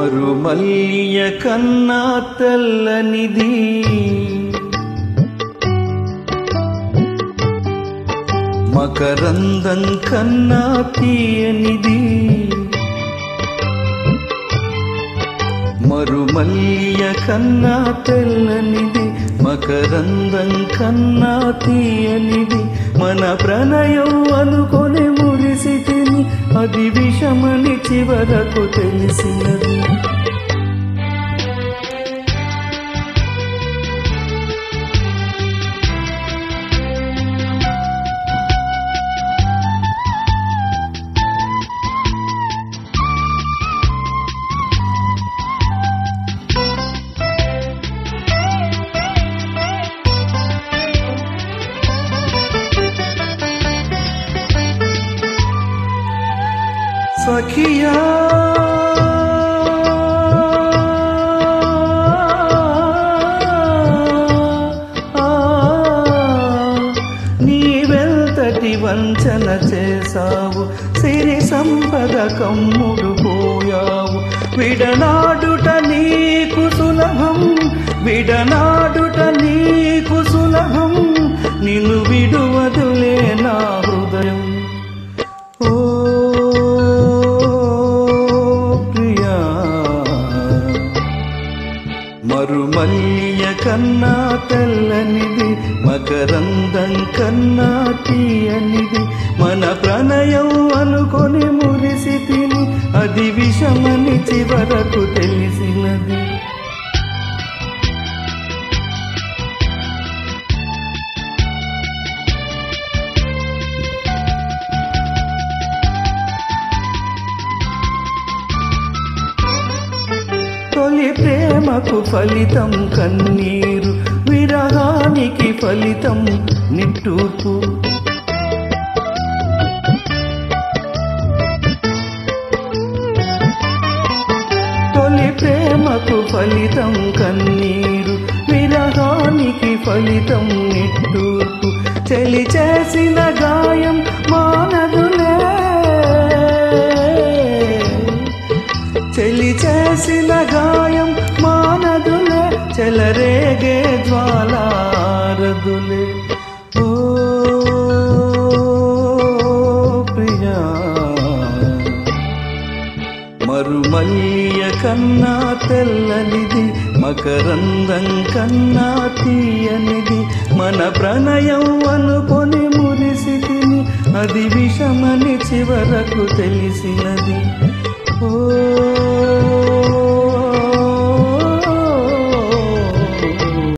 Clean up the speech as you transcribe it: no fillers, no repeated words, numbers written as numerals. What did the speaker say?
మరుమల్లియ కన్నా తెల్లనిది మకరందం కన్నా తీయనిది మరుమల్లియ కన్నా తెల్లనిది మకరందం కన్నా తీయనిది మన ప్రణయం అనుకొని మురిసితిని అది విషమని చివరకు తెలిసినది సఖియా నీవెంతటి వంచన చేసావు సిరి సంపద కమ్ముడు పోయావు విడనాడుట నీకు సులభం విడనాడుట నీకు సులభం నిన్ను విడువదులే నా హృదయం మరుమల్లియ కన్నా తెల్లనిది మకరందం కన్నా తీయనిది మన ప్రణయం అనుకొని మురిసితిని అది విషమని చివరకు తెలిసినది తొలి ప్రేమకు ఫలితం కన్నీరు విరహానికి ఫలితం నిట్టూర్పు తొలి ప్రేమకు ఫలితం కన్నీరు విరహానికి ఫలితం నిట్టూర్పు చెలి చేసిన గాయం మానదులే చెలి చేసిన గాయం మానదులే చెలరేగే జ్వాలారదులే ఓ ప్రియా మరుమల్లియ కన్నా తెల్లనిది మకరందం కన్నా తీయనిది మన ప్రణయం అనుకొని మురిసితిని అది విషమని చివరకు తెలిసినది ఓ